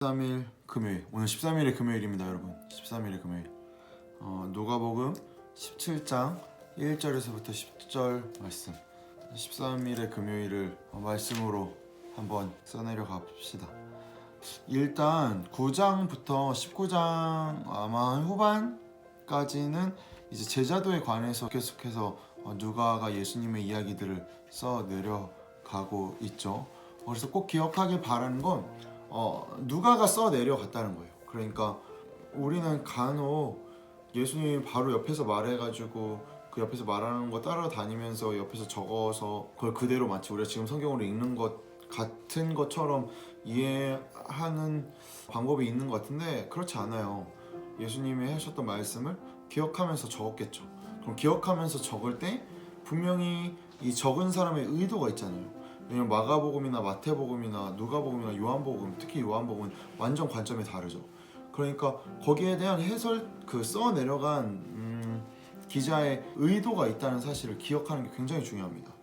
13일 금요일, 오늘 13일의 금요일입니다 여러분. 13일의 금요일. 누가복음 17장 1절에서부터 10절 말씀, 13일의 금요일을 말씀으로 한번 써내려 갑시다. 일단 9장부터 19장 아마 후반까지는 이제 제자도에 관해서 계속해서 누가가 예수님의 이야기들을 써내려가고 있죠. 그래서 꼭 기억하길 바라는 건 누가가 써내려갔다는 거예요. 그러니까 우리는 간혹 예수님이 바로 옆에서 말해가지고 그 옆에서 말하는 거 따라다니면서 옆에서 적어서 그걸 그대로 마치 우리가 지금 성경으로 읽는 것 같은 것처럼 이해하는 방법이 있는 것 같은데 그렇지 않아요. 예수님이 하셨던 말씀을 기억하면서 적었겠죠. 그럼 기억하면서 적을 때 분명히 이 적은 사람의 의도가 있잖아요. 왜냐면 마가복음이나 마태복음이나 누가복음이나 요한복음, 특히 요한복음은 완전 관점이 다르죠. 그러니까 거기에 대한 해설, 그 써내려간 기자의 의도가 있다는 사실을 기억하는 게 굉장히 중요합니다.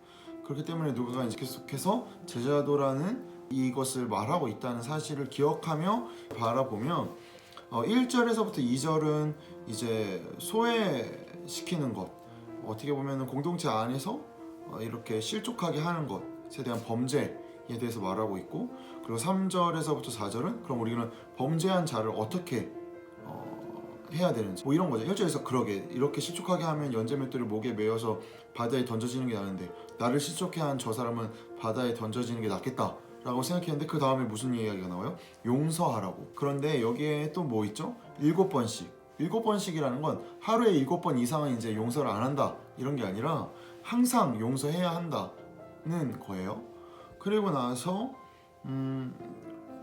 그렇기 때문에 누가가 이제 계속해서 제자도라는 이것을 말하고 있다는 사실을 기억하며 바라보면 1절에서부터 2절은 이제 소외시키는 것, 어떻게 보면 공동체 안에서 이렇게 실족하게 하는 것에 대한 범죄에 대해서 말하고 있고, 그리고 3절에서부터 4절은 그럼 우리는 범죄한 자를 어떻게 해야 되는지 뭐 이런 거죠. 1절에서 그러게 이렇게 실족하게 하면 연재맷돌을 목에 매어서 바다에 던져지는 게 나는데 나를 실족해 한 저 사람은 바다에 던져지는 게 낫겠다 라고 생각했는데 그 다음에 무슨 이야기가 나와요? 용서하라고. 그런데 여기에 또 뭐 있죠? 7번씩. 7번씩이라는 건 하루에 7번 이상은 이제 용서를 안 한다 이런 게 아니라 항상 용서해야 한다는 거예요. 그리고 나서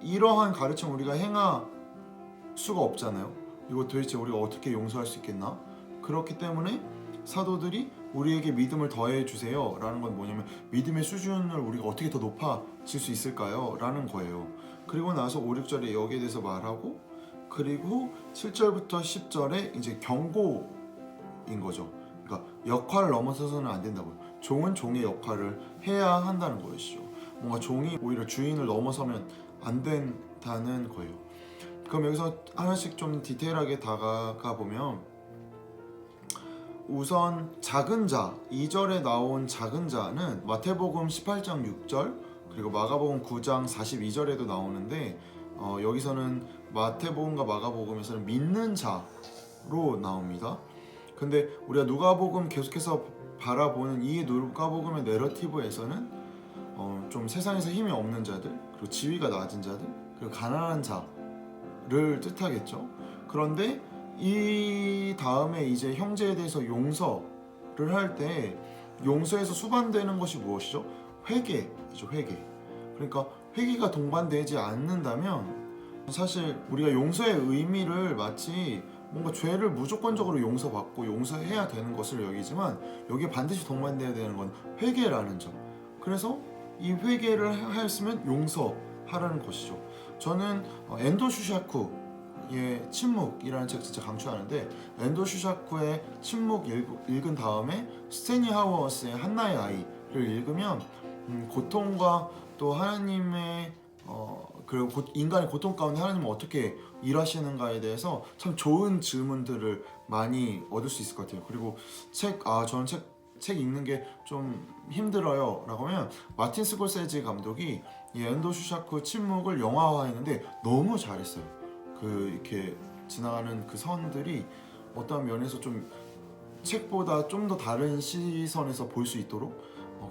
이러한 가르침 우리가 행할 수가 없잖아요. 이거 도대체 우리가 어떻게 용서할 수 있겠나? 그렇기 때문에 사도들이 우리에게 믿음을 더해 주세요 라는 건 뭐냐면 믿음의 수준을 우리가 어떻게 더 높아질 수 있을까요? 라는 거예요. 그리고 나서 5, 6절에 여기에 대해서 말하고, 그리고 7절부터 10절에 이제 경고인 거죠. 그러니까 역할을 넘어서서는 안 된다고요. 종은 종의 역할을 해야 한다는 것이죠. 뭔가 종이 오히려 주인을 넘어서면 안 된다는 거예요. 그럼 여기서 하나씩 좀 디테일하게 다가가 보면, 우선 작은 자, 2절에 나온 작은 자는 마태복음 18장 6절 그리고 마가복음 9장 42절에도 나오는데 여기서는 마태복음과 마가복음에서는 믿는 자로 나옵니다. 근데 우리가 누가복음 계속해서 바라보는 이 누가복음의 내러티브에서는 좀 세상에서 힘이 없는 자들, 그리고 지위가 낮은 자들, 그리고 가난한 자를 뜻하겠죠. 그런데 이 다음에 이제 형제에 대해서 용서를 할 때 용서에서 수반되는 것이 무엇이죠? 회개이죠. 회개. 그러니까 회개가 동반되지 않는다면 사실 우리가 용서의 의미를 마치 뭔가 죄를 무조건적으로 용서받고 용서해야 되는 것을 여기지만 여기에 반드시 동반되어야 되는 건 회개라는 점. 그래서 이 회개를 하였으면 용서하라는 것이죠. 저는 엔도 슈샤쿠의 침묵이라는 책 진짜 강추하는데, 엔도 슈샤쿠의 침묵 읽은 다음에 스테니 하워스의 한나의 아이를 읽으면 고통과 또 하나님의 그리고 인간의 고통 가운데 하나님은 어떻게 일하시는가에 대해서 참 좋은 질문들을 많이 얻을 수 있을 것 같아요. 그리고 저는 책 읽는 게 좀 힘들어요 라고 하면 마틴 스콜세지 감독이 이 엔도 슈샤쿠 침묵을 영화화했는데 너무 잘했어요. 그 이렇게 지나가는 그 선들이 어떤 면에서 좀 책보다 좀 더 다른 시선에서 볼 수 있도록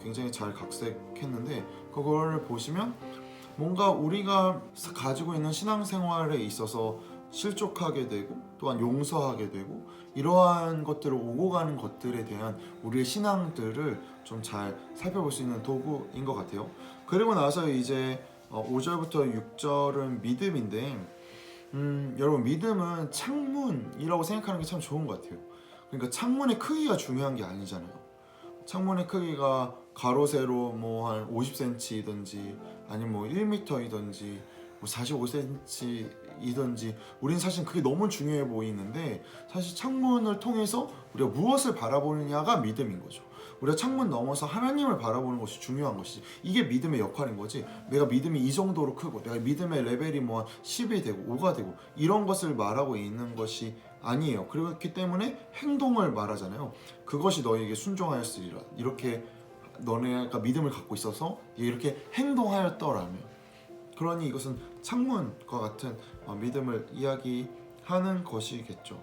굉장히 잘 각색했는데, 그거를 보시면 뭔가 우리가 가지고 있는 신앙생활에 있어서 실족하게 되고 또한 용서하게 되고 이러한 것들을 오고 가는 것들에 대한 우리의 신앙들을 좀 잘 살펴볼 수 있는 도구인 것 같아요. 그리고 나서 이제 5절부터 6절은 믿음인데 여러분, 믿음은 창문이라고 생각하는 게 참 좋은 것 같아요. 그러니까 창문의 크기가 중요한 게 아니잖아요. 창문의 크기가 가로 세로 뭐 한 50cm이든지 아니면 뭐 1m이든지 뭐 45cm 이든지 우린 사실 그게 너무 중요해 보이는데 사실 창문을 통해서 우리가 무엇을 바라보느냐가 믿음인 거죠. 우리가 창문 넘어서 하나님을 바라보는 것이 중요한 것이지 이게 믿음의 역할인 거지. 내가 믿음이 이 정도로 크고 내가 믿음의 레벨이 뭐 10이 되고 5가 되고 이런 것을 말하고 있는 것이 아니에요. 그렇기 때문에 행동을 말하잖아요. 그것이 너에게 순종하였으리라. 이렇게 너네가 믿음을 갖고 있어서 이렇게 행동하였더라면, 그러니 이것은 창문과 같은 믿음을 이야기하는 것이겠죠.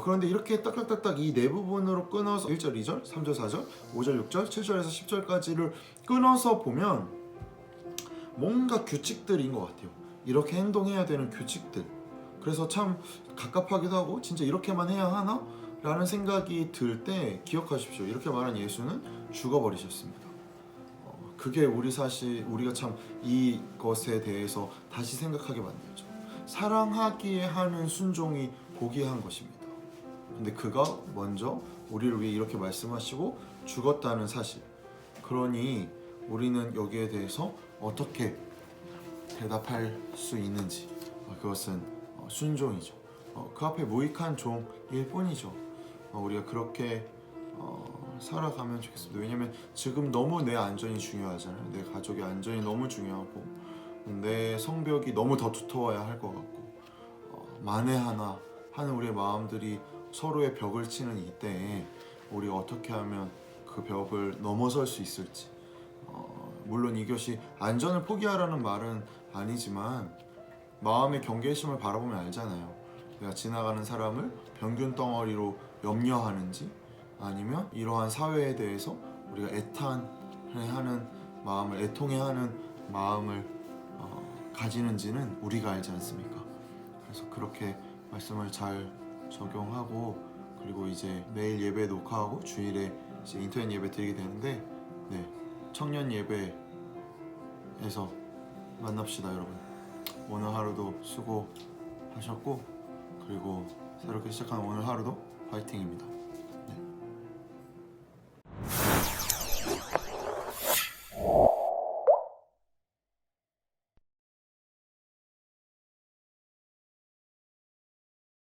그런데 이렇게 딱딱딱딱 이 네 부분으로 끊어서 1절, 2절, 3절, 4절, 5절, 6절, 7절에서 10절까지를 끊어서 보면 뭔가 규칙들인 것 같아요. 이렇게 행동해야 되는 규칙들. 그래서 참 갑갑하기도 하고 진짜 이렇게만 해야 하나? 라는 생각이 들 때 기억하십시오. 이렇게 말한 예수는 죽어버리셨습니다. 그게 우리가 참 이것에 대해서 다시 생각하게 만들죠. 사랑하기에 하는 순종이 고귀한 것입니다. 근데 그가 먼저 우리를 위해 이렇게 말씀하시고 죽었다는 사실. 그러니 우리는 여기에 대해서 어떻게 대답할 수 있는지, 그것은 순종이죠. 그 앞에 무익한 종일 뿐이죠. 우리가 그렇게 살아가면 좋겠습니다. 왜냐면 지금 너무 내 안전이 중요하잖아요. 내 가족의 안전이 너무 중요하고 내 성벽이 너무 더 두터워야 할 것 같고 만에 하나 하는 우리의 마음들이 서로의 벽을 치는 이때에 우리가 어떻게 하면 그 벽을 넘어설 수 있을지. 물론 이것이 안전을 포기하라는 말은 아니지만 마음의 경계심을 바라보면 알잖아요. 내가 지나가는 사람을 병균 덩어리로 염려하는지 아니면 이러한 사회에 대해서 우리가 애탄해하는 마음을, 애통해하는 마음을 가지는지는 우리가 알지 않습니까? 그래서 그렇게 말씀을 잘 적용하고, 그리고 이제 내일 예배 녹화하고 주일에 이제 인터넷 예배 드리게 되는데, 청년 예배에서 만납시다 여러분. 오늘 하루도 수고하셨고, 그리고 새롭게 시작하는 오늘 하루도 화이팅입니다.